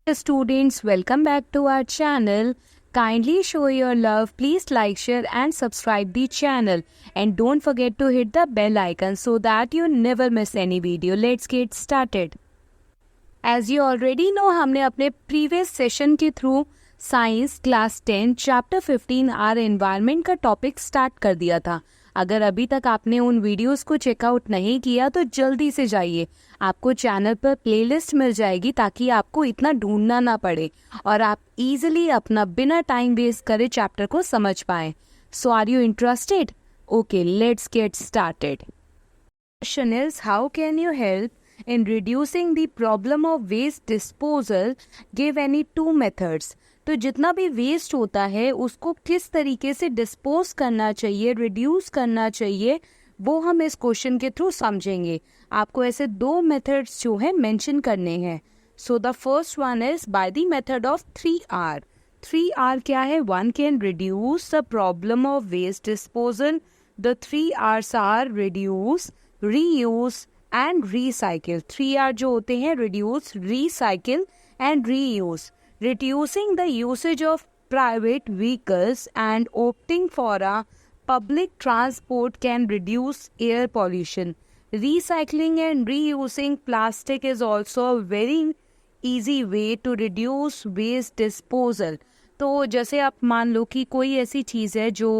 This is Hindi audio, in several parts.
Students, welcome back to our channel. Kindly show your love. Please like, share and subscribe the channel. And don't forget to hit the bell icon so that you never miss any video. Let's get started. As you already know, हमने अपने previous session के through science class 10 chapter 15 our environment का टॉपिक स्टार्ट कर दिया था। अगर अभी तक आपने उन वीडियोस को चेकआउट नहीं किया तो जल्दी से जाइए, आपको चैनल पर प्लेलिस्ट मिल जाएगी ताकि आपको इतना ढूंढना ना पड़े और आप इजीली अपना बिना टाइम वेस्ट करे चैप्टर को समझ पाएं। So are you interested? Okay, let's get started. Question is, how can you help in reducing the problem of waste disposal? Give any two methods. तो जितना भी वेस्ट होता है उसको किस तरीके से डिस्पोज करना चाहिए, रिड्यूस करना चाहिए, वो हम इस क्वेश्चन के थ्रू समझेंगे। आपको ऐसे दो मेथड्स जो है मेंशन करने हैं। So the first one is by the method of 3R। 3R क्या है? One can reduce the problem of waste disposal. The 3R's are reduce, reuse and recycle. 3R जो होते हैं reduce, recycle and reuse. Reducing the usage of private vehicles and opting for a public transport can reduce air pollution. Recycling and reusing plastic is also a very easy way to reduce waste disposal. तो जैसे आप मान लो कि कोई ऐसी चीज़ है जो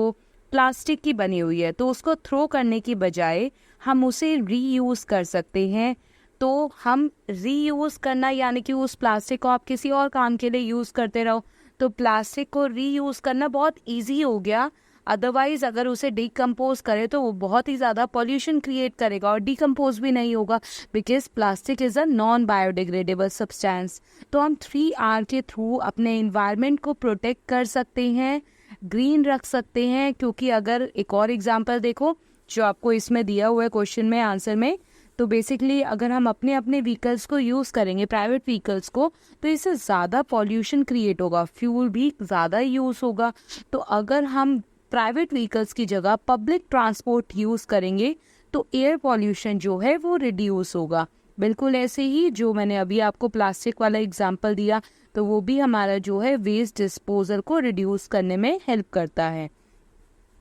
प्लास्टिक की बनी हुई है, तो उसको थ्रो करने की बजाय हम उसे रीयूज़ कर सकते हैं। तो हम रीयूज़ करना यानी कि उस प्लास्टिक को आप किसी और काम के लिए यूज़ करते रहो, तो प्लास्टिक को रीयूज़ करना बहुत इजी हो गया। अदरवाइज अगर उसे डिकम्पोज करे तो वो बहुत ही ज़्यादा पॉल्यूशन क्रिएट करेगा और डिकम्पोज भी नहीं होगा, because plastic is a non biodegradable substance. तो हम 3R के थ्रू अपने इन्वायरमेंट को प्रोटेक्ट कर सकते हैं, ग्रीन रख सकते हैं। क्योंकि अगर एक और एग्जांपल देखो जो आपको इसमें दिया हुआ है क्वेश्चन में, आंसर में, तो बेसिकली अगर हम अपने अपने व्हीकल्स को यूज़ करेंगे, प्राइवेट व्हीकल्स को, तो इससे ज़्यादा पॉल्यूशन क्रिएट होगा, फ्यूल भी ज़्यादा यूज़ होगा। तो अगर हम प्राइवेट व्हीकल्स की जगह पब्लिक ट्रांसपोर्ट यूज़ करेंगे तो एयर पॉल्यूशन जो है वो रिड्यूस होगा। बिल्कुल ऐसे ही जो मैंने अभी आपको प्लास्टिक वाला एग्जांपल दिया, तो वो भी हमारा जो है वेस्ट डिस्पोजल को रिड्यूस करने में हेल्प करता है।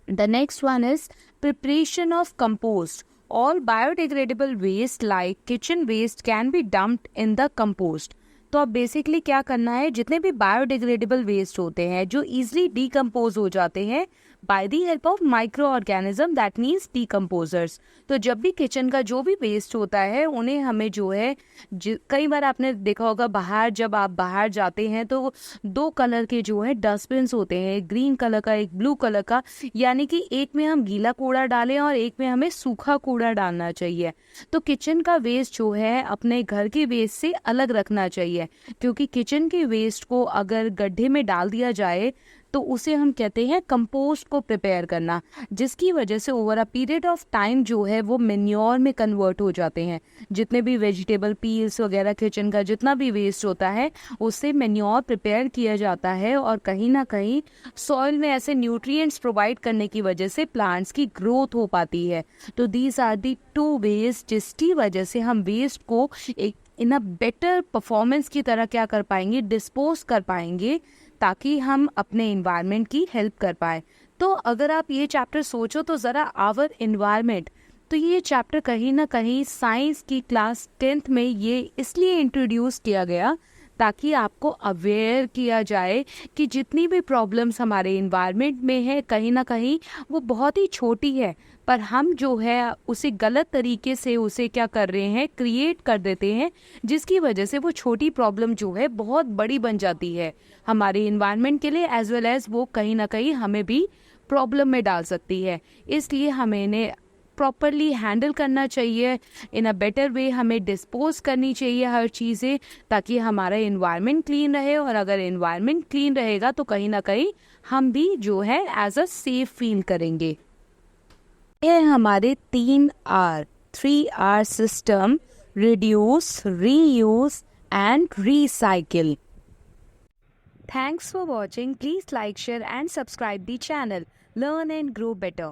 The next one is preparation of compost. All biodegradable waste like kitchen waste can be dumped in the compost. तो अब बेसिकली क्या करना है, जितने भी बायोडिग्रेडेबल वेस्ट होते हैं जो इजीली डिकम्पोज हो जाते हैं by the help of micro organism, that means decomposers. तो जब भी किचन का जो भी वेस्ट होता है उन्हें हमें जो है, कई बार आपने देखा होगा बाहर, जब आप बाहर जाते हैं तो दो कलर के जो है डस्टबिन होते हैं, एक ग्रीन कलर का, एक ब्लू कलर का, यानी कि एक में हम गीला कूड़ा डालें और एक में हमें सूखा कूड़ा डालना चाहिए। तो किचन का वेस्ट जो है अपने घर के वेस्ट से अलग रखना चाहिए, क्योंकि किचन के वेस्ट को अगर गड्ढे में डाल दिया जाए तो उसे हम कहते हैं कंपोस्ट को प्रिपेयर करना, जिसकी वजह से over a period of time जो है वो मेन्योर में कन्वर्ट हो जाते हैं। जितने भी वेजिटेबल पील्स वगैरह, किचन का जितना भी वेस्ट होता है उससे मेन्योर प्रिपेयर किया जाता है और कहीं ना कहीं सॉइल में ऐसे न्यूट्रिएंट्स प्रोवाइड करने की वजह से प्लांट्स की ग्रोथ हो पाती है। तो these are the two ways जिसकी वजह से हम वेस्ट को एक इन अ बेटर परफॉर्मेंस की तरह क्या कर पाएंगे, डिस्पोज कर पाएंगे, ताकि हम अपने इन्वायरमेंट की हेल्प कर पाए। तो अगर आप ये चैप्टर सोचो तो ज़रा आवर इन्वायरमेंट, तो ये चैप्टर कहीं ना कहीं साइंस की क्लास 10th में ये इसलिए इंट्रोड्यूस किया गया ताकि आपको अवेयर किया जाए कि जितनी भी प्रॉब्लम्स हमारे इन्वायरमेंट में है कहीं ना कहीं वो बहुत ही छोटी है, पर हम जो है उसे गलत तरीके से उसे क्या कर रहे हैं, क्रिएट कर देते हैं, जिसकी वजह से वो छोटी प्रॉब्लम जो है बहुत बड़ी बन जाती है हमारे इन्वायरमेंट के लिए, एज वेल एज वो कहीं ना कहीं हमें भी प्रॉब्लम में डाल सकती है। इसलिए हमें इन्हें प्रॉपरली हैंडल करना चाहिए, इन अ बेटर वे हमें डिस्पोज करनी चाहिए हर चीज़ें, ताकि हमारा इन्वायरमेंट क्लीन रहे। और अगर इन्वायरमेंट क्लीन रहेगा तो कहीं ना कहीं हम भी जो है एज अ सेफ फील करेंगे। ये हमारे 3R system, reduce, reuse and recycle. Thanks for watching. Please like, share and subscribe the channel. Learn and grow better.